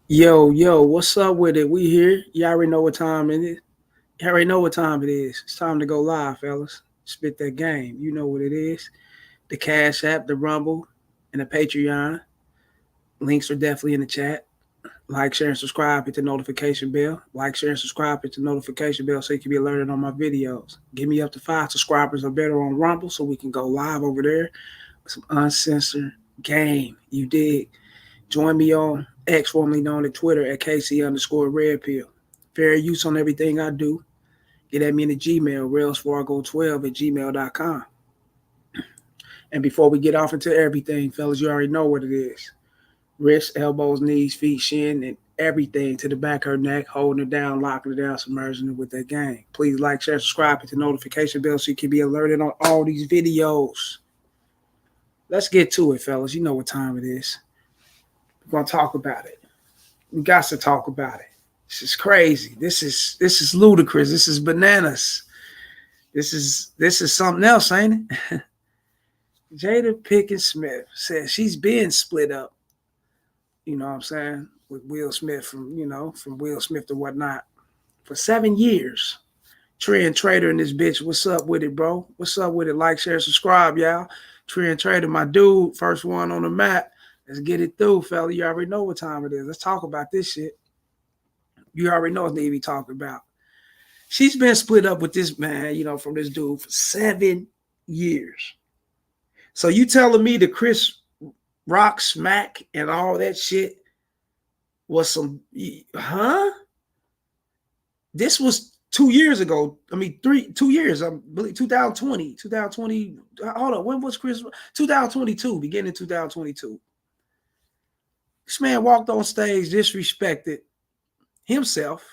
Yo, what's up with it? We here. You already know what time it is. You already know what time it is. It's time to go live, fellas. Spit that game. You know what it is. The Cash App, the Rumble, and the Patreon. Links are definitely in the chat. Like, share, and subscribe. Hit the notification bell. Like, share, and subscribe. Hit the notification bell so you can be alerted on my videos. Give me up to 5 subscribers or better on Rumble so we can go live over there with some uncensored game. You dig? Join me on X, formerly known as Twitter, at KC_Red Pill. Fair use on everything I do. Get at me in the Gmail, railsfargo12@gmail.com. And before we get off into everything, fellas, you already know what it is. Wrists, elbows, knees, feet, shin, and everything to the back of her neck, holding her down, locking her down, submerging her with that game. Please like, share, subscribe, hit the notification bell so you can be alerted on all these videos. Let's get to it, fellas. You know what time it is. We're going to talk about it. We got to talk about it. This is crazy. This is ludicrous. This is bananas. This is something else, ain't it? Jada Pinkett Smith says she's been split up. You know what I'm saying? With Will Smith from Will Smith to whatnot for 7 years. Trend Trader and this bitch. What's up with it, bro? What's up with it? Like, share, subscribe, y'all. Trend Trader, my dude, first one on the map. Let's get it through, fella. You already know what time it is. Let's talk about this shit. You already know what they be talking about. She's been split up with this man, from this dude for 7 years. So you telling me the Chris Rock smack and all that shit was some, huh? This was 2 years ago. I mean, 2 years. I believe 2020. Hold on. When was Chris? 2022, beginning 2022. This man walked on stage, disrespected himself,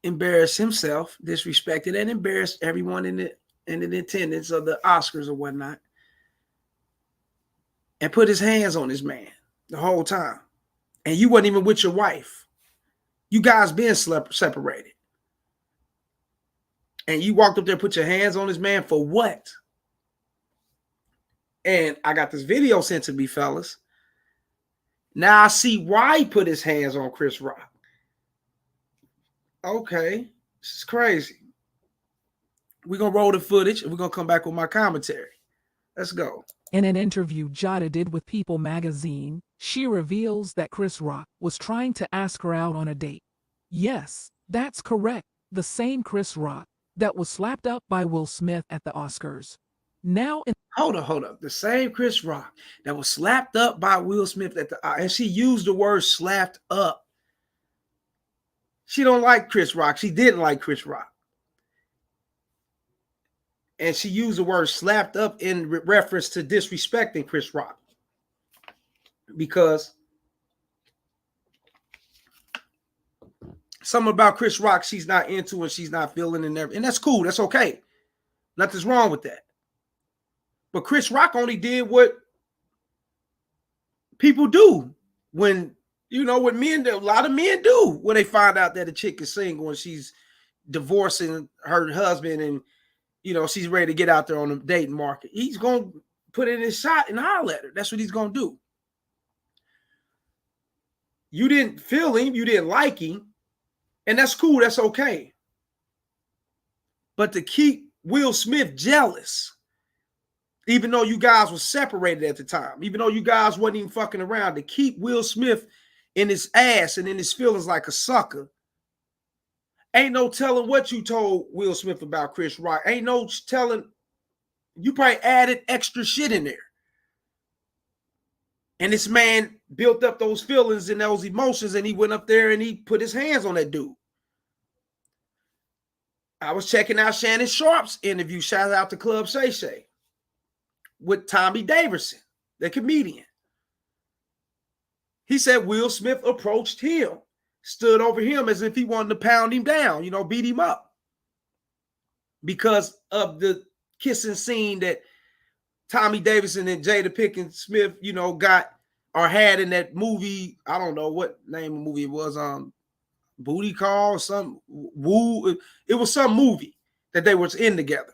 embarrassed himself, disrespected, and embarrassed everyone in the attendance of the Oscars or whatnot, and put his hands on this man the whole time. And you wasn't even with your wife. You guys been separated. And you walked up there and put your hands on this man for what? And I got this video sent to me, fellas. Now I see why he put his hands on Chris Rock. Okay, this is crazy. We're going to roll the footage and we're going to come back with my commentary. Let's go. In an interview Jada did with People magazine, she reveals that Chris Rock was trying to ask her out on a date. Yes, that's correct. The same Chris Rock that was slapped up by Will Smith at the Oscars. Now in Hold up. The same Chris Rock that was slapped up by Will Smith and she used the word slapped up. She don't like Chris Rock. She didn't like Chris Rock. And she used the word slapped up in reference to disrespecting Chris Rock. Because something about Chris Rock she's not into and she's not feeling and that's cool. That's okay. Nothing's wrong with that. But Chris Rock only did what people do when, what men do. A lot of men do when they find out that a chick is single and she's divorcing her husband and, she's ready to get out there on the dating market. He's going to put in his shot and holler at her. That's what he's going to do. You didn't feel him. You didn't like him. And that's cool. That's okay. But to keep Will Smith jealous, even though you guys were separated at the time, even though you guys wasn't even fucking around, to keep Will Smith in his ass and in his feelings like a sucker, ain't no telling what you told Will Smith about Chris Rock. Ain't no telling. You probably added extra shit in there. And this man built up those feelings and those emotions, and he went up there and he put his hands on that dude. I was checking out Shannon Sharp's interview. Shout out to Club Shay Shay with Tommy Davidson, the comedian. He said Will Smith approached him, stood over him as if he wanted to pound him down, beat him up because of the kissing scene that Tommy Davidson and Jada Pinkett Smith, got or had in that movie. I don't know what name of movie it was. Booty Call or some Woo. It was some movie that they was in together.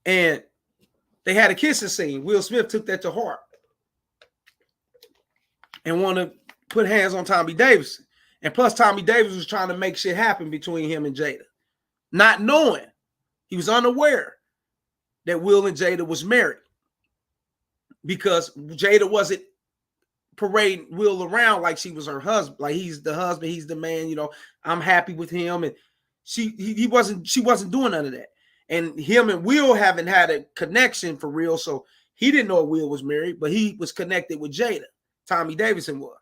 And they had a kissing scene. Will Smith took that to heart. and want to put hands on Tommy Davidson. And plus, Tommy Davis was trying to make shit happen between him and Jada, not knowing, he was unaware that Will and Jada was married, because Jada wasn't parading Will around like she was her husband, like he's the husband, he's the man, you know, I'm happy with him, and she wasn't doing none of that. And him and Will haven't had a connection for real, so he didn't know Will was married, but he was connected with Jada. Tommy Davidson was.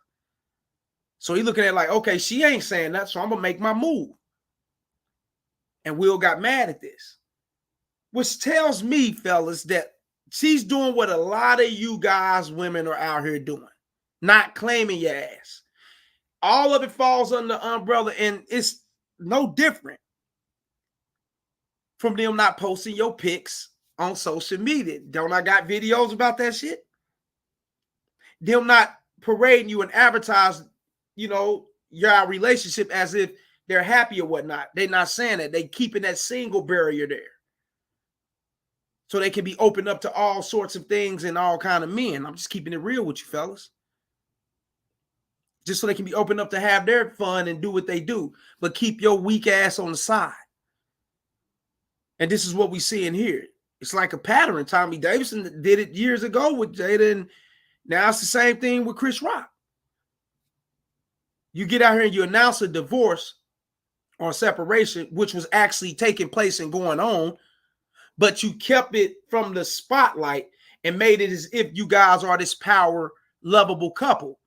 So he looking at it like, okay, she ain't saying that, so I'm gonna make my move. And Will got mad at this, which tells me, fellas, that she's doing what a lot of you guys, women, are out here doing, not claiming your ass. All of it falls under the umbrella, and it's no different from them not posting your pics on social media. Don't I got videos about that shit? Them not parading you and advertising, you know, your relationship as if they're happy or whatnot. They're not saying that. They keeping that single barrier there, so they can be open up to all sorts of things and all kind of men. I'm just keeping it real with you, fellas. Just so they can be open up to have their fun and do what they do, but keep your weak ass on the side. And this is what we see in here. It's like a pattern. Tommy Davidson did it years ago with Jada, and now it's the same thing with Chris Rock. You get out here and you announce a divorce or separation, which was actually taking place and going on, but you kept it from the spotlight and made it as if you guys are this power lovable couple,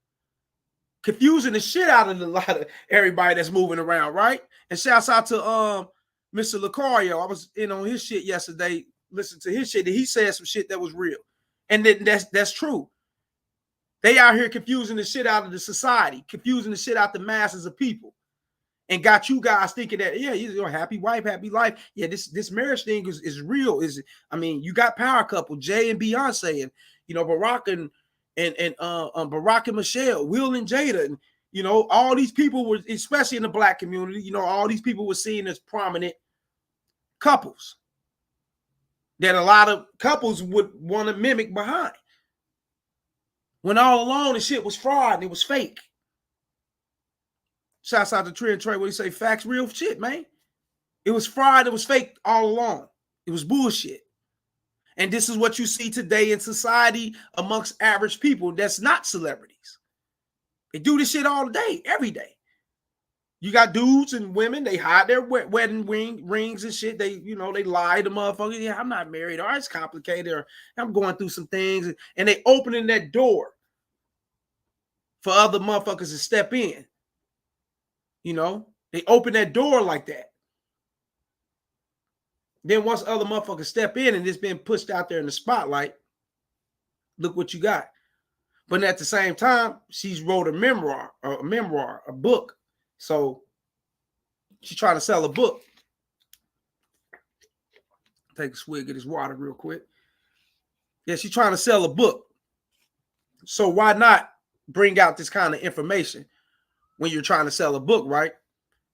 confusing the shit out of a lot of everybody that's moving around, right? And shouts out to Mr. Lucario. I was in on his shit yesterday, listened to his shit, and he said some shit that was real, and that's true. They out here confusing the shit out of the society, confusing the shit out the masses of people, and got you guys thinking that, yeah, you're a happy wife, happy life. Yeah, this marriage thing is real. I mean, you got power couple, Jay and Beyonce, and you know, Barack and Barack and Michelle, Will and Jada, and you know, all these people were, especially in the black community, you know, all these people were seen as prominent couples that a lot of couples would want to mimic behind. When all along the shit was fraud and it was fake. Shouts out to Trey and Trey, what he say, facts, real shit, man. It was fraud, it was fake all along. It was bullshit. And this is what you see today in society amongst average people that's not celebrities. They do this shit all day, every day. You got dudes and women, they hide their wedding rings and shit. They, you know, they lie to motherfuckers. Yeah, I'm not married, or it's complicated, or I'm going through some things. And they opening that door for other motherfuckers to step in. You know, they open that door like that. Then once other motherfuckers step in and it's been pushed out there in the spotlight, look what you got. But at the same time, she's wrote a memoir, a book. So she's trying to sell a book. Take a swig of this water real quick. Yeah, she's trying to sell a book. So why not bring out this kind of information when you're trying to sell a book, right?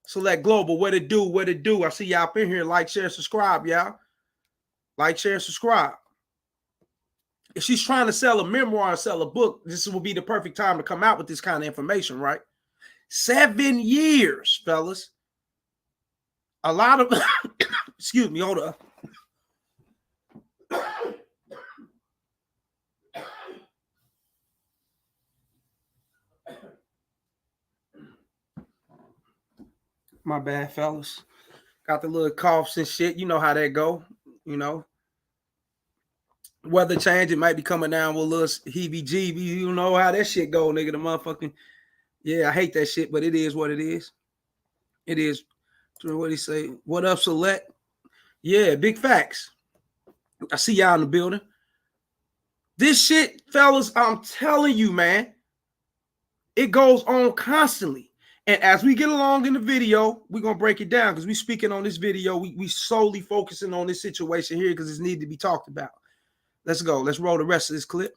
Select Global, what it do? I see y'all up in here. Like, share, subscribe, y'all. Like, share, subscribe. If she's trying to sell a memoir or sell a book, this will be the perfect time to come out with this kind of information, right? 7 years, fellas. A lot of, excuse me, hold up. My bad, fellas. Got the little coughs and shit. You know how that go, you know. Weather change, it might be coming down with a little heebie-jeebie. You know how that shit go, nigga. The motherfucking, yeah, I hate that shit, but it is what it is. It is. What do he say? What up, Select? Yeah, big facts. I see y'all in the building. This shit, fellas, I'm telling you, man, it goes on constantly. And as we get along in the video, we're going to break it down because we speaking on this video. We solely focusing on this situation here because it needs to be talked about. Let's go. Let's roll the rest of this clip.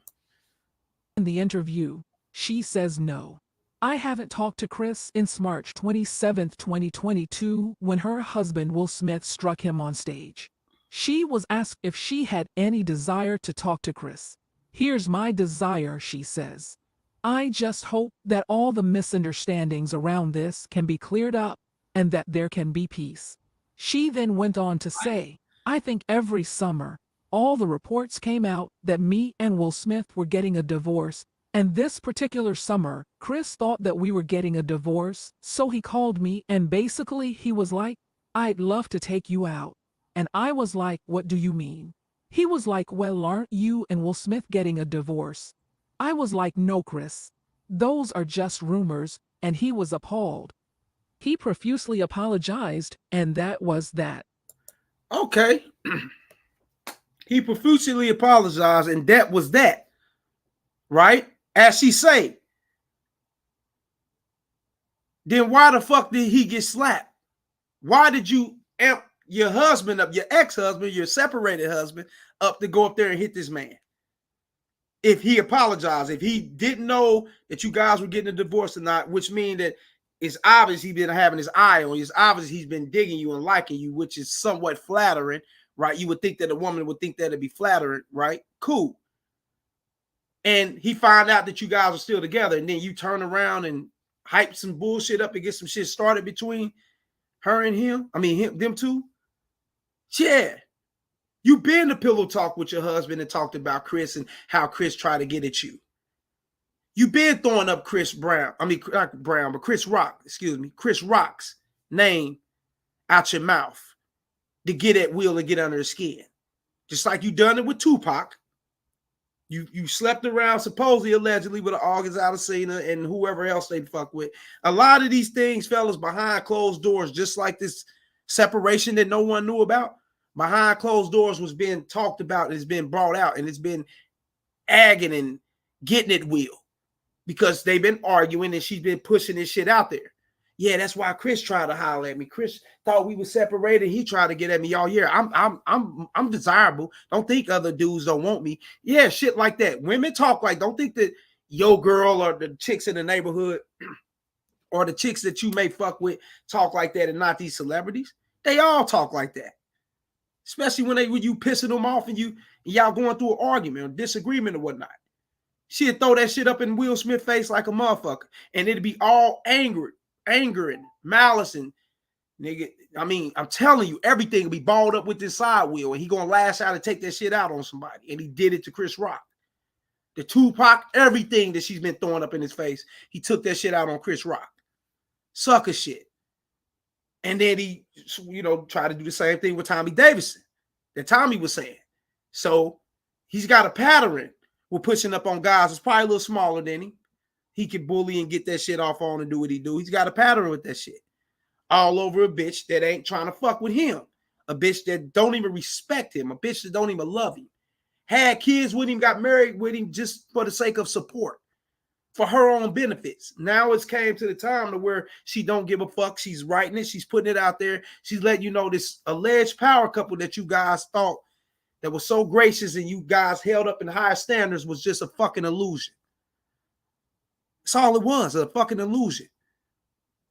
In the interview, she says no. I haven't talked to Chris since March 27, 2022, when her husband Will Smith struck him on stage. She was asked if she had any desire to talk to Chris. Here's my desire, she says. I just hope that all the misunderstandings around this can be cleared up and that there can be peace. She then went on to say, I think every summer, all the reports came out that me and Will Smith were getting a divorce, and this particular summer, Chris thought that we were getting a divorce, so he called me and basically he was like, I'd love to take you out. And I was like, what do you mean? He was like, well, aren't you and Will Smith getting a divorce? I was like, no, Chris. Those are just rumors, and he was appalled. He profusely apologized, and that was that. Okay. He profusely apologized, and that was that. Right? As she say. Then why the fuck did he get slapped? Why did you amp your husband up, your ex-husband, your separated husband, up to go up there and hit this man? If he apologized, if he didn't know that you guys were getting a divorce or not, which means that it's obvious he's been having his eye on you. It's obvious he's been digging you and liking you, which is somewhat flattering, right? You would think that a woman would think that it'd be flattering, right? Cool. And he found out that you guys are still together, and then you turn around and hype some bullshit up and get some shit started between her and him. I mean, them two. Yeah. You been to pillow talk with your husband and talked about Chris and how Chris tried to get at you. You been throwing up Chris Brown. I mean, not Brown, but Chris Rock, excuse me, Chris Rock's name out your mouth to get at Will and get under his skin. Just like you done it with Tupac. You slept around, supposedly, allegedly, with August Alsina and whoever else they fuck with. A lot of these things, fellas, behind closed doors, just like this separation that no one knew about, behind closed doors was being talked about, and it's been brought out, and it's been agging and getting at Will because they've been arguing and she's been pushing this shit out there. Yeah, that's why Chris tried to holler at me. Chris thought we were separated. He tried to get at me all year. I'm desirable. Don't think other dudes don't want me. Yeah, shit like that. Women talk like, don't think that your girl or the chicks in the neighborhood or the chicks that you may fuck with talk like that and not these celebrities. They all talk like that. Especially when you pissing them off and y'all going through an argument or disagreement or whatnot. She'd throw that shit up in Will Smith's face like a motherfucker. And it'd be all anger and malice and nigga. I mean, I'm telling you, everything will be balled up with this side wheel, and he gonna lash out and take that shit out on somebody. And he did it to Chris Rock. The Tupac, everything that she's been throwing up in his face, he took that shit out on Chris Rock. Sucker shit. And then he, tried to do the same thing with Tommy Davidson that Tommy was saying. So he's got a pattern with pushing up on guys that's probably a little smaller than him. He can bully and get that shit off on and do what he do. He's got a pattern with that shit. All over a bitch that ain't trying to fuck with him. A bitch that don't even respect him. A bitch that don't even love him. Had kids with him, got married with him just for the sake of support. For her own benefits. Now it's came to the time to where she don't give a fuck. She's writing it. She's putting it out there. She's letting you know this alleged power couple that you guys thought that was so gracious and you guys held up in high standards was just a fucking illusion. That's all it was, a fucking illusion.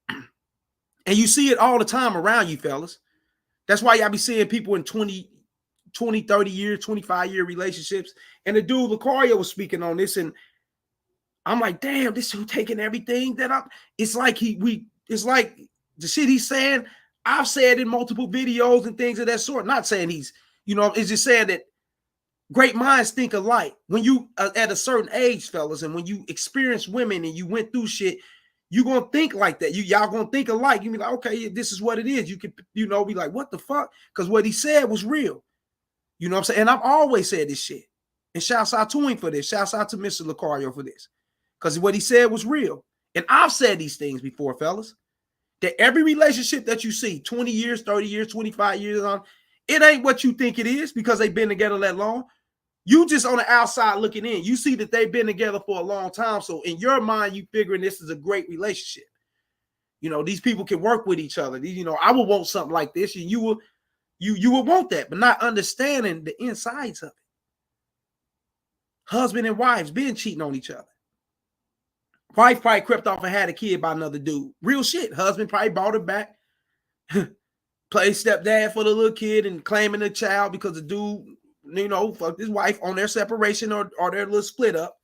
And you see it all the time around you, fellas. That's why y'all be seeing people in 20, 30 year, 25-year relationships. And the dude, Lucario, was speaking on this, and I'm like, damn, this dude taking everything that I'm. It's like it's like the shit he's saying. I've said in multiple videos and things of that sort. Not saying he's, it's just saying that great minds think alike. When you at a certain age, fellas, and when you experience women and you went through shit, you're gonna think like that. Y'all gonna think alike. You be like, okay, this is what it is. You could, be like, what the fuck? Because what he said was real. You know what I'm saying? And I've always said this shit. And shouts out to him for this. Shouts out to Mr. Lucario for this. Because what he said was real. And I've said these things before, fellas. That every relationship that you see, 20 years, 30 years, 25 years on, it ain't what you think it is because they've been together that long. You just on the outside looking in. You see that they've been together for a long time. So in your mind, you figuring this is a great relationship. These people can work with each other. I would want something like this, and you would want that, but not understanding the insides of it. Husband and wives been cheating on each other. Wife probably crept off and had a kid by another dude. Real shit. Husband probably brought her back. Played stepdad for the little kid and claiming the child because the dude, fucked his wife on their separation or their little split up.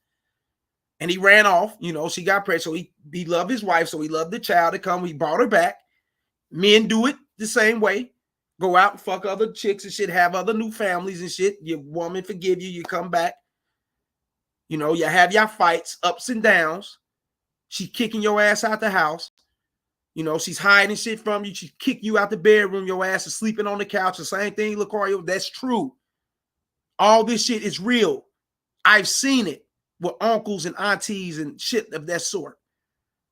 And he ran off. You know, she got pregnant. So he loved his wife. So he loved the child to come. He brought her back. Men do it the same way. Go out and fuck other chicks and shit. Have other new families and shit. Your woman forgive you. You come back. You know, you have your fights, ups and downs. She kicking your ass out the house. You know, she's hiding shit from you. She kick you out the bedroom. Your ass is sleeping on the couch. The same thing, Lucario. That's true. All this shit is real. I've seen it with uncles and aunties and shit of that sort.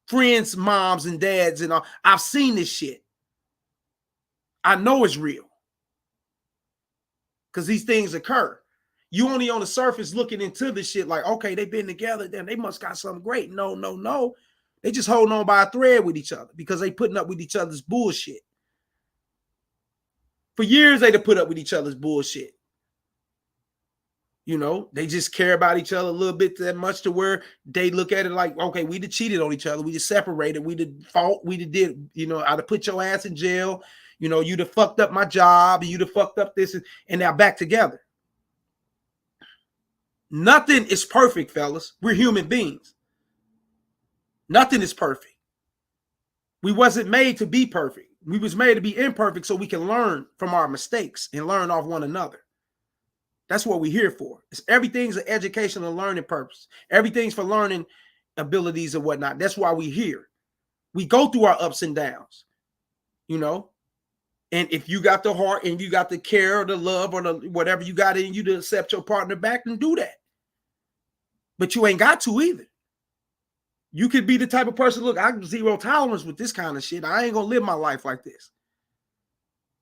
Friends, moms and dads and all. I've seen this shit. I know it's real. Because these things occur. You only on the surface looking into this shit like, okay, they've been together, then they must got something great. No. They just holding on by a thread with each other because they putting up with each other's bullshit. For years, they'd have put up with each other's bullshit. You know, they just care about each other a little bit that much to where they look at it like, okay, we done cheated on each other. We just separated. We did fought. We did, you know, I'd have put your ass in jail. You know, you'd have fucked up my job. You'd have fucked up this and now back together. Nothing is perfect, fellas. We're human beings. Nothing is perfect. We wasn't made to be perfect. We was made to be imperfect so we can learn from our mistakes and learn off one another. That's what we're here for. Everything's an educational learning purpose. Everything's for learning abilities and whatnot. That's why we're here. We go through our ups and downs, you know. And if you got the heart and you got the care or the love or the whatever you got in you to accept your partner back, then do that. But you ain't got to either. You could be the type of person, look, I have zero tolerance with this kind of shit. I ain't going to live my life like this.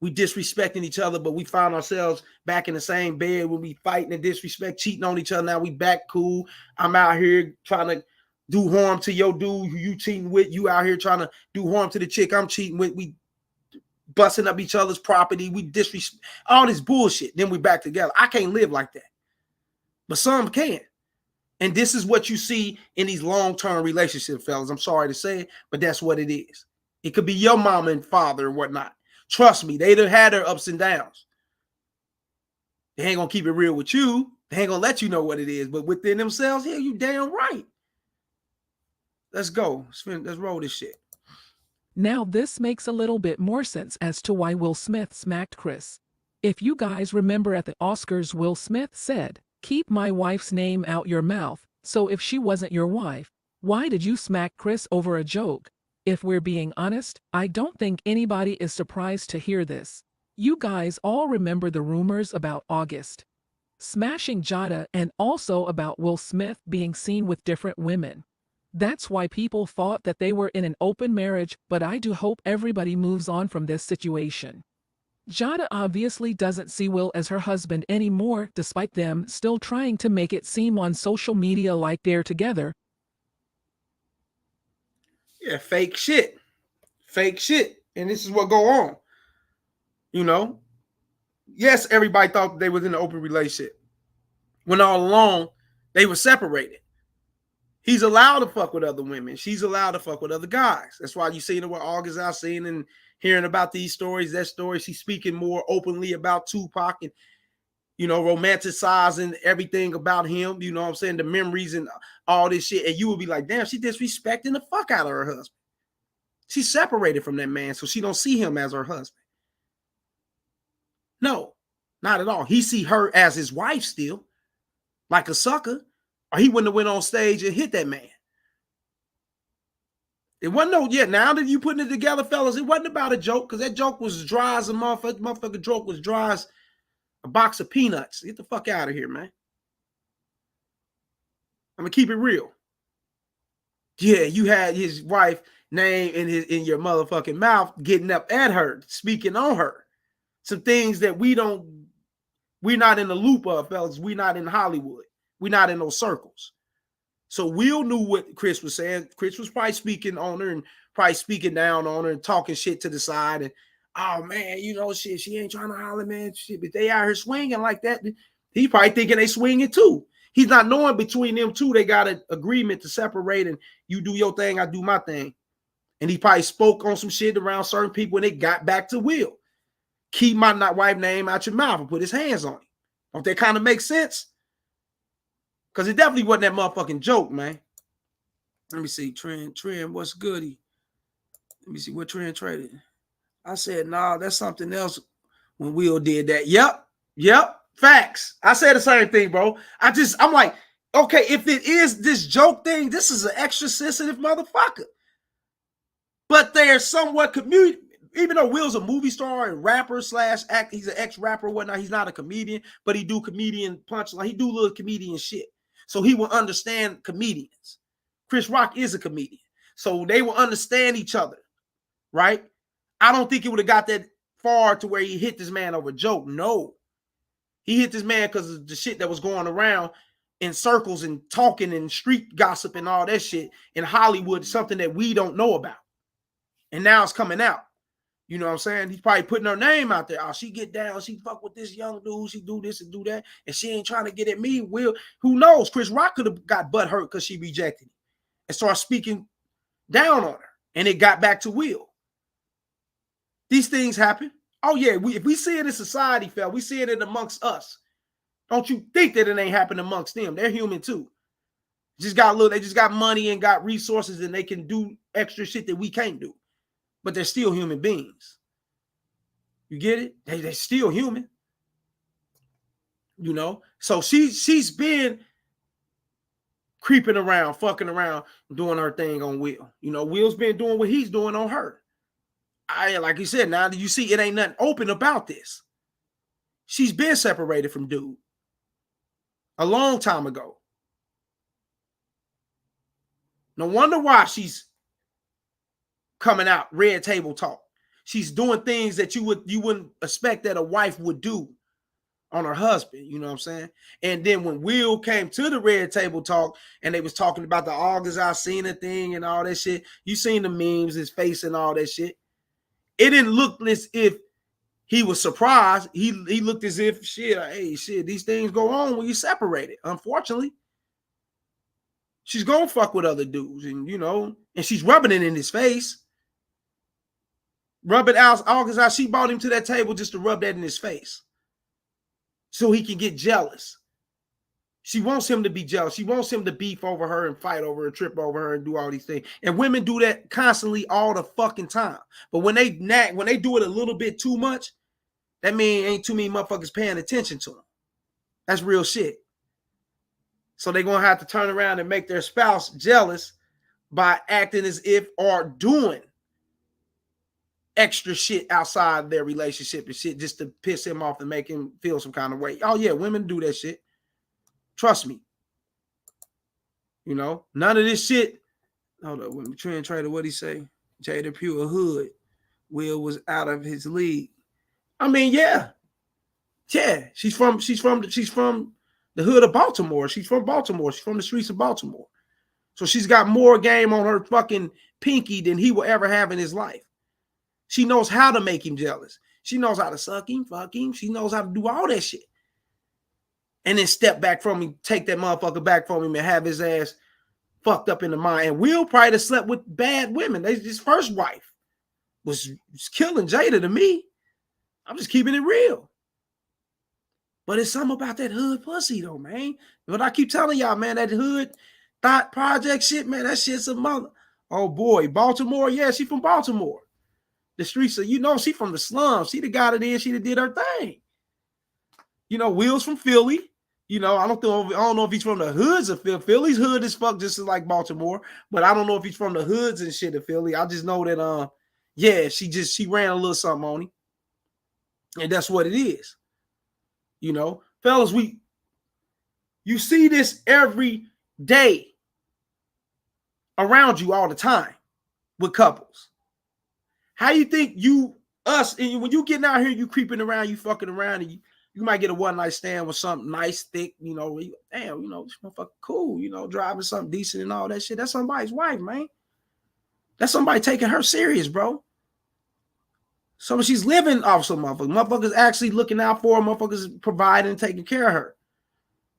We disrespecting each other, but we found ourselves back in the same bed when we fighting and disrespect, cheating on each other. Now we back cool. I'm out here trying to do harm to your dude who you cheating with. You out here trying to do harm to the chick I'm cheating with. We busting up each other's property. We disrespect all this bullshit. Then we back together. I can't live like that. But some can. And this is what you see in these long-term relationships, fellas. I'm sorry to say it, but that's what it is. It could be your mama and father and whatnot. Trust me, they'd have had their ups and downs. They ain't going to keep it real with you. They ain't going to let you know what it is. But within themselves, yeah, you damn right. Let's go. Let's roll this shit. Now this makes a little bit more sense as to why Will Smith smacked Chris. If you guys remember at the Oscars, Will Smith said, "Keep my wife's name out your mouth." So if she wasn't your wife, why did you smack Chris over a joke? If we're being honest, I don't think anybody is surprised to hear this. You guys all remember the rumors about August smashing Jada and also about Will Smith being seen with different women. That's why people thought that they were in an open marriage, but I do hope everybody moves on from this situation. Jada obviously doesn't see Will as her husband anymore, despite them still trying to make it seem on social media like they're together. Yeah, fake shit. Fake shit. And this is what go on. You know? Yes, everybody thought they was in an open relationship. When all along, they were separated. He's allowed to fuck with other women. She's allowed to fuck with other guys. That's why you see what August out seeing and hearing about these stories, that story. She's speaking more openly about Tupac and, you know, romanticizing everything about him. You know what I'm saying? The memories and all this shit. And you would be like, damn, she disrespecting the fuck out of her husband. She's separated from that man, so she don't see him as her husband. No, not at all. He see her as his wife still, like a sucker. Or he wouldn't have went on stage and hit that man. It wasn't no, yeah, now that you putting it together, fellas, it wasn't about a joke, because that joke was dry as a motherfucker. Motherfucker joke was dry as a box of peanuts. Get the fuck out of here, man. I'm gonna keep it real. Yeah, you had his wife name in your motherfucking mouth, getting up at her, speaking on her. Some things that we're not in the loop of, fellas. We're not in Hollywood. We're not in those circles. So Will knew what Chris was saying. Chris was probably speaking on her and probably speaking down on her and talking shit to the side. And, oh, man, you know, shit, she ain't trying to holler, man. Shit, but they out here swinging like that. He probably thinking they swinging too. He's not knowing between them two, they got an agreement to separate and you do your thing, I do my thing. And he probably spoke on some shit around certain people and it got back to Will. Keep my wife name out your mouth and put his hands on it. Don't that kind of make sense? Because it definitely wasn't that motherfucking joke, man. Let me see. Trend, what's goody? Let me see what Trend traded. I said, nah, that's something else when Will did that. Yep. Facts. I said the same thing, bro. I'm like, okay, if it is this joke thing, this is an extra sensitive motherfucker. But they're somewhat community. Even though Will's a movie star and rapper / act, he's an ex-rapper, whatnot. He's not a comedian, but he do comedian punchline. He do little comedian shit. So he will understand comedians. Chris Rock is a comedian. So they will understand each other, right? I don't think it would have got that far to where he hit this man over a joke. No. He hit this man because of the shit that was going around in circles and talking and street gossip and all that shit in Hollywood, something that we don't know about. And now it's coming out. You know what I'm saying? He's probably putting her name out there. Oh, she get down. She fuck with this young dude. She do this and do that. And she ain't trying to get at me. Will, who knows? Chris Rock could have got butt hurt because she rejected him and started speaking down on her. And it got back to Will. These things happen. Oh, yeah. If we see it in society, fell, we see it amongst us. Don't you think that it ain't happening amongst them? They're human too. They just got money and got resources and they can do extra shit that we can't do. But they're still human beings. You get it? They're still human. You know? So she's been creeping around, fucking around, doing her thing on Will. You know, Will's been doing what he's doing on her. Like you said, now that you see it ain't nothing open about this. She's been separated from dude a long time ago. No wonder why she's coming out, red table talk. She's doing things that you wouldn't expect that a wife would do on her husband. You know what I'm saying? And then when Will came to the red table talk and they was talking about the August Alsina thing and all that shit, you seen the memes, his face and all that shit. It didn't look as if he was surprised. He looked as if shit, these things go on when you separate it. Unfortunately, she's gonna fuck with other dudes, and you know, and she's rubbing it in his face. Rubbing out August out. She brought him to that table just to rub that in his face, so he can get jealous. She wants him to be jealous. She wants him to beef over her and fight over her, trip over her, and do all these things. And women do that constantly all the fucking time. But when they do it a little bit too much, that means ain't too many motherfuckers paying attention to them. That's real shit. So they're going to have to turn around and make their spouse jealous by acting as if or doing extra shit outside their relationship and shit just to piss him off and make him feel some kind of way. Oh, yeah, women do that shit. Trust me. You know, none of this shit. Hold up, when Trend Trader, what'd he say? Jada Pure Hood. Will was out of his league. I mean, yeah. She's from the hood of Baltimore. She's from Baltimore. She's from the streets of Baltimore. So she's got more game on her fucking pinky than he will ever have in his life. She knows how to make him jealous. She knows how to suck him, fuck him. She knows how to do all that shit. And then step back from him, take that motherfucker back from him and have his ass fucked up in the mind. And Will probably have slept with bad women. His first wife was killing Jada to me. I'm just keeping it real. But it's something about that hood pussy though, man. But I keep telling y'all, man, that hood thought project shit, man, that shit's a mother. Oh boy, Baltimore. Yeah, she from Baltimore. The streets of, you know, she from the slums. She the got it in, she did her thing. You know, Will's from Philly. You know, I don't know if he's from the hoods of Philly. Philly's hood is fuck just like Baltimore, but I don't know if he's from the hoods and shit of Philly. I just know that yeah, she ran a little something on him. And that's what it is. You know, fellas, you see this every day around you all the time with couples. How you think and when you getting out here, you creeping around, you fucking around, and you might get a one-night stand with something nice, thick, you know, damn, you know, this motherfucker cool, you know, driving something decent and all that shit. That's somebody's wife, man. That's somebody taking her serious, bro. So she's living off some motherfuckers. Motherfuckers actually looking out for her. Motherfuckers providing and taking care of her.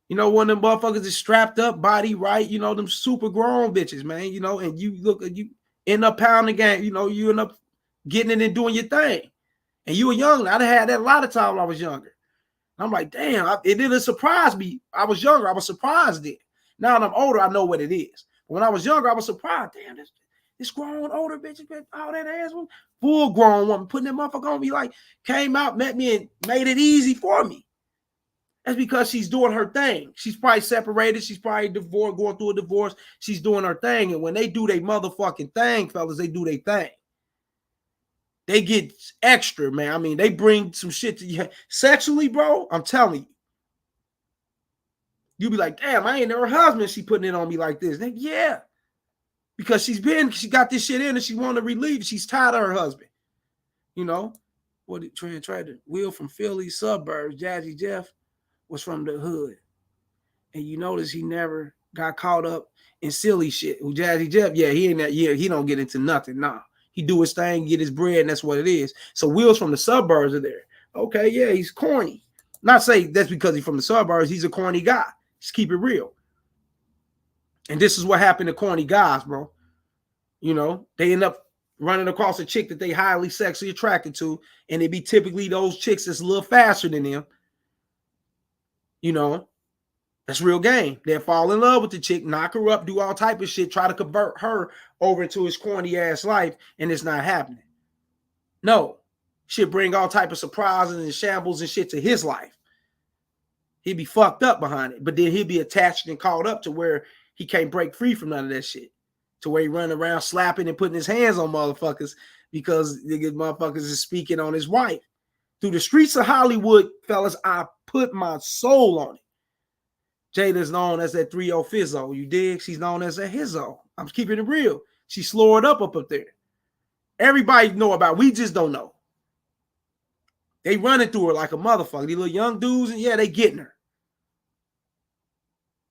You know, one of them motherfuckers is strapped up, body right, you know, them super grown bitches, man, you know, and you end up pounding game, you know, you end up getting in and doing your thing. And you were young. I'd had that a lot of times when I was younger. I'm like, damn, it didn't surprise me. I was younger. I was surprised then. Now that I'm older, I know what it is. When I was younger, I was surprised. Damn, this grown older bitch, all that ass woman, full grown woman, putting that motherfucker on me, like came out, met me, and made it easy for me. That's because she's doing her thing. She's probably separated. She's probably divorced, going through a divorce. She's doing her thing. And when they do their motherfucking thing, fellas, they do their thing. They get extra, man. I mean, they bring some shit to you. Sexually, bro, I'm telling you. You be like, damn, I ain't her husband. She putting it on me like this. Then, yeah. Because she got this shit in and she want to relieve it. She's tired of her husband. You know? What did Trent try to Will from Philly suburbs, Jazzy Jeff was from the hood. And you notice he never got caught up in silly shit. Well, Jazzy Jeff, yeah, he ain't that, yeah, he don't get into nothing. Nah. He do his thing, get his bread, and that's what it is. So Will's from the suburbs are there. Okay, yeah, he's corny. Not say that's because he's from the suburbs. He's a corny guy. Just keep it real. And this is what happened to corny guys, bro. You know, they end up running across a chick that they highly sexually attracted to, and it be typically those chicks that's a little faster than them. You know, that's real game. They'll fall in love with the chick, knock her up, do all type of shit, try to convert her over into his corny ass life, and it's not happening. No, she'll bring all type of surprises and shambles and shit to his life. He'd be fucked up behind it, but then he'll be attached and caught up to where he can't break free from none of that shit. To where he run around slapping and putting his hands on motherfuckers because niggas motherfuckers is speaking on his wife. Through the streets of Hollywood, fellas, I put my soul on it. Jada's known as that 3-0 Fizzo. You dig? She's known as a Hizzo. I'm keeping it real. She's slowed up there. Everybody know about it. We just don't know. They running through her like a motherfucker. These little young dudes, and yeah, they getting her.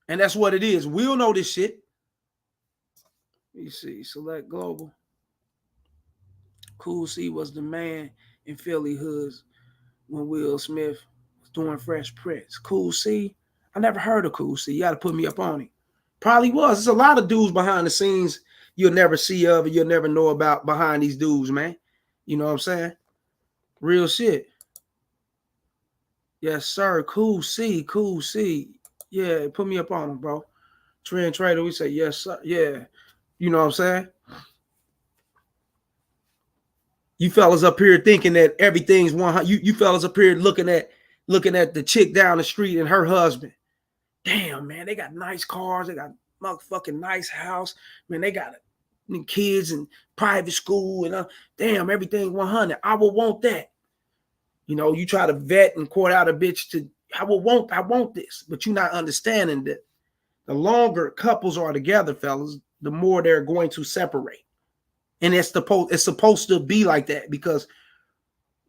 And that's what it is. We'll know this shit. Let me see. Select Global. Cool C was the man in Philly hoods when Will Smith was doing Fresh Prince. Cool C? I never heard of Cool C. You got to put me up on it. Probably was. There's a lot of dudes behind the scenes you'll never see of and you'll never know about behind these dudes, man. You know what I'm saying? Real shit. Yes, sir. Cool C. Cool C. Yeah, put me up on him, bro. Trend Trader, we say, yes, sir. Yeah. You know what I'm saying? You fellas up here thinking that everything's 100. You fellas up here looking at the chick down the street and her husband. Damn, man, they got nice cars. They got motherfucking nice house. Man, they got kids in private school and damn, everything 100. I would want that. You know, you try to vet and court out a bitch to I want this, but you're not understanding that the longer couples are together, fellas, the more they're going to separate. And it's supposed to be like that because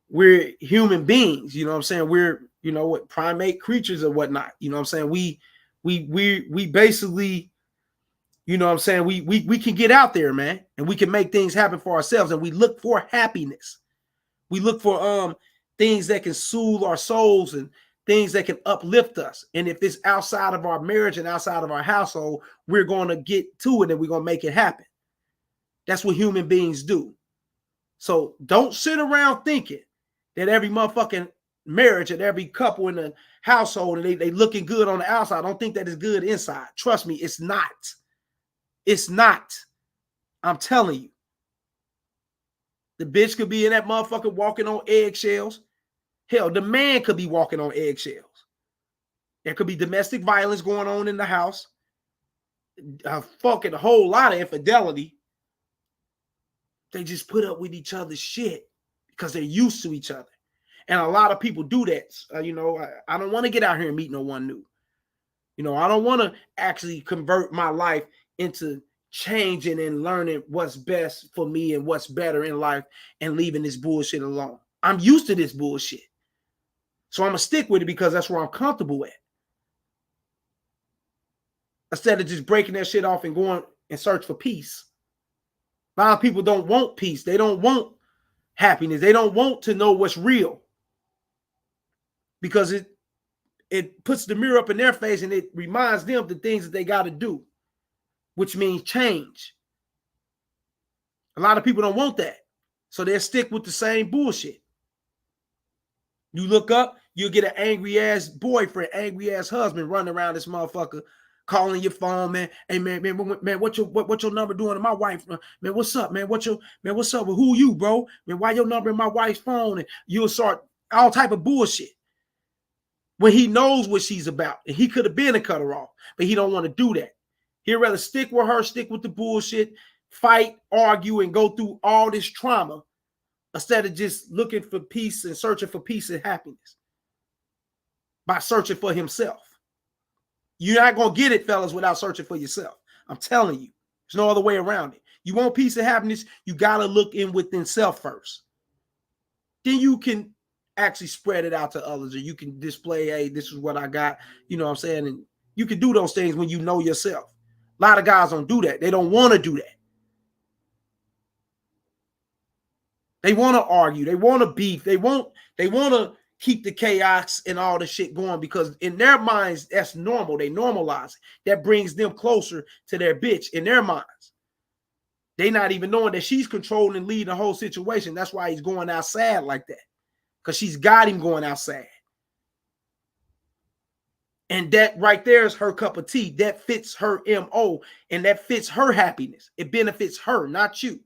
we're human beings, you know what I'm saying? We're, you know what, primate creatures or whatnot. You know what I'm saying? We basically, you know what I'm saying? We can get out there, man, and we can make things happen for ourselves. And we look for happiness. We look for things that can soothe our souls and things that can uplift us. And if it's outside of our marriage and outside of our household, we're going to get to it and we're going to make it happen. That's what human beings do. So don't sit around thinking that every motherfucking marriage and every couple in the household and they looking good on the outside. Don't think that it's good inside. Trust me, it's not. It's not. I'm telling you. The bitch could be in that motherfucker walking on eggshells. Hell, the man could be walking on eggshells. There could be domestic violence going on in the house. A fucking whole lot of infidelity. They just put up with each other's shit because they're used to each other. And a lot of people do that. You know, I don't want to get out here and meet no one new. You know, I don't want to actually convert my life into changing and learning what's best for me and what's better in life and leaving this bullshit alone. I'm used to this bullshit. So I'm going to stick with it because that's where I'm comfortable at. Instead of just breaking that shit off and going and search for peace. A lot of people don't want peace. They don't want happiness. They don't want to know what's real. Because it puts the mirror up in their face and it reminds them the things that they got to do, which means change. A lot of people don't want that. So they'll stick with the same bullshit. You look up, you'll get an angry ass boyfriend, angry ass husband running around this motherfucker calling your phone, man. Hey, man, what's your number doing to my wife? Man, what's up, man? What's up? Well, who you, bro? Man, why your number in my wife's phone? And you'll start all type of bullshit. When he knows what she's about, and he could have been a cut her off, but he don't want to do that. He'd rather stick with her, stick with the bullshit, fight, argue, and go through all this trauma instead of just looking for peace and searching for peace and happiness by searching for himself. You're not going to get it, fellas, without searching for yourself. I'm telling you, there's no other way around it. You want peace and happiness, you got to look in within self first. Then you can actually spread it out to others, or you can display, hey, this is what I got. You know what I'm saying? And you can do those things when you know yourself. A lot of guys don't do that. They don't want to do that. They want to argue. They want to beef. They want to keep the chaos and all the shit going because in their minds, that's normal. They normalize it. That brings them closer to their bitch in their minds. They not even knowing that she's controlling and leading the whole situation. That's why he's going outside like that, because she's got him going outside. And that right there is her cup of tea. That fits her MO, and that fits her happiness. It benefits her, not you.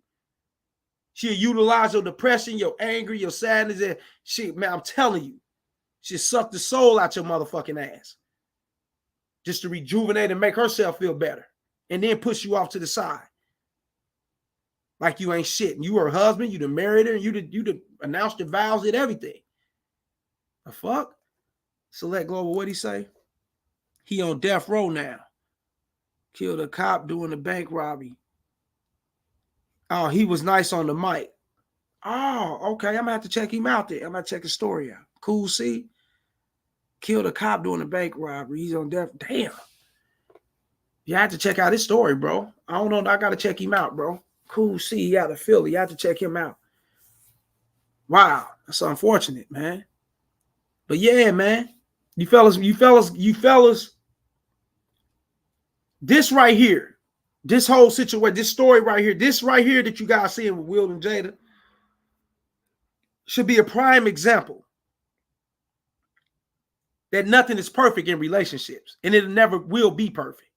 She'll utilize your depression, your anger, your sadness, and shit, man, I'm telling you, she'll suck the soul out your motherfucking ass just to rejuvenate and make herself feel better, and then push you off to the side like you ain't shit. And you her husband, you done married her, and you done announced the vows and everything. The fuck? Select Global, what'd he say? He on death row now. Killed a cop doing a bank robbery. Oh, he was nice on the mic. Oh, okay. I'm gonna have to check him out there. I'm gonna check his story out. Cool, see? Killed a cop doing a bank robbery. He's on death. Damn. You have to check out his story, bro. I don't know. I gotta check him out, bro. Cool, see, he out of Philly. You have to check him out. Wow, that's unfortunate, man. But yeah, man. You fellas, this right here, this whole situation, this story right here, this right here that you guys seeing with Will and Jada should be a prime example that nothing is perfect in relationships, and it never will be perfect.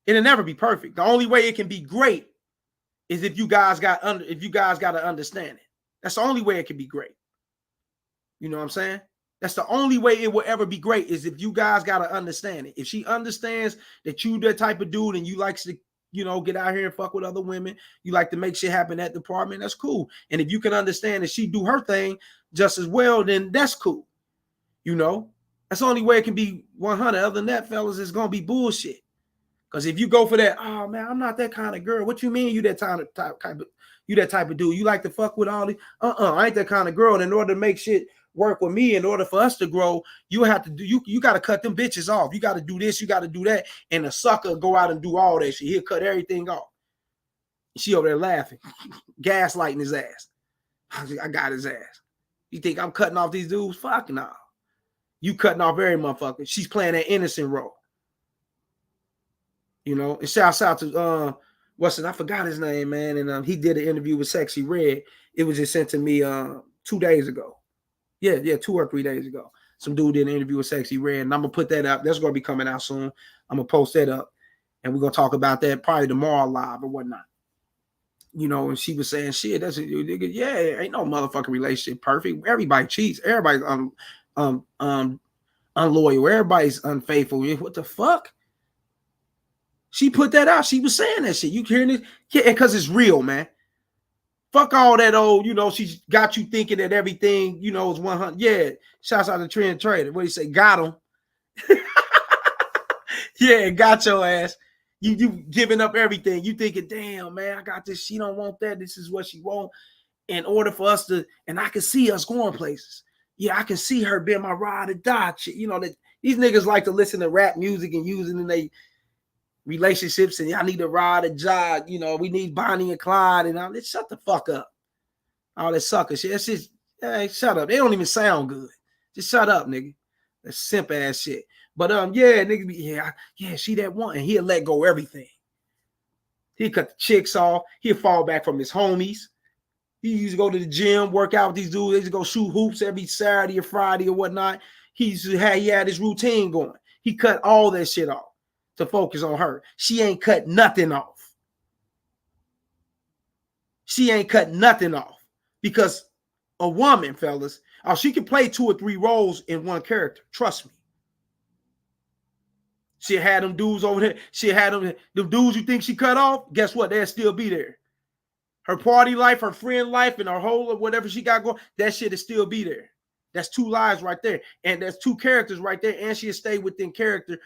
It'll never be perfect. The only way it can be great is if you guys got to understand it. That's the only way it can be great. You know what I'm saying? That's the only way it will ever be great is if you guys got to understand it. If she understands that you that type of dude and you likes to, get out here and fuck with other women, you like to make shit happen at the apartment, that's cool. And if you can understand that she do her thing just as well, then that's cool. That's the only way it can be 100. Other than that, fellas, it's going to be bullshit. Because if you go for that, oh man, I'm not that kind of girl. What you mean you that type of dude? You like to fuck with all these? I ain't that kind of girl. And in order to make shit work with me, in order for us to grow, you have to do you got to cut them bitches off. You got to do this, you got to do that. And the sucker go out and do all that shit. He'll cut everything off. She over there laughing, gaslighting his ass. I got his ass. You think I'm cutting off these dudes? Fuck no. You cutting off every motherfucker. She's playing that innocent role. And shouts out to I forgot his name, man. And he did an interview with Sexy Red. It was just sent to me 2 days ago. Yeah, 2 or 3 days ago. Some dude did an interview with Sexy Red, and I'm gonna put that up. That's gonna be coming out soon. I'm gonna post that up, and we're gonna talk about that probably tomorrow live or whatnot. And she was saying, shit, that's ain't no motherfucking relationship perfect. Everybody cheats. Everybody's unloyal. Everybody's unfaithful. What the fuck? She put that out. She was saying that shit. You hearing it? Yeah, because it's real, man. Fuck all that old, she's got you thinking that everything, is 100. Yeah, shouts out to Trend Trader. What do you say? Got him. Yeah, got your ass. You giving up everything. You thinking, damn, man, I got this. She don't want that. This is what she want. In order for us to, and I can see us going places. Yeah, I can see her being my ride or die. That these niggas like to listen to rap music and using in they relationships, and y'all need to ride a job. We need Bonnie and Clyde and all this. Shut the fuck up. All that sucker shit. That's just, hey, shut up. They don't even sound good. Just shut up, nigga. That simp ass shit. But yeah, nigga, yeah, she that one, and he'll let go everything. He'll cut the chicks off. He'll fall back from his homies. He used to go to the gym, work out with these dudes. They used to go shoot hoops every Saturday or Friday or whatnot. He had his routine going. He cut all that shit off. to focus on her. She ain't cut nothing off. She ain't cut nothing off because a woman, fellas, she can play 2 or 3 roles in one character. Trust me. She had them dudes over there. She had them dudes you think she cut off. Guess what? They'll still be there. Her party life, her friend life, and her whole or whatever she got going, that shit will still be there. That's 2 lives right there. And that's 2 characters right there. And she'll stay within character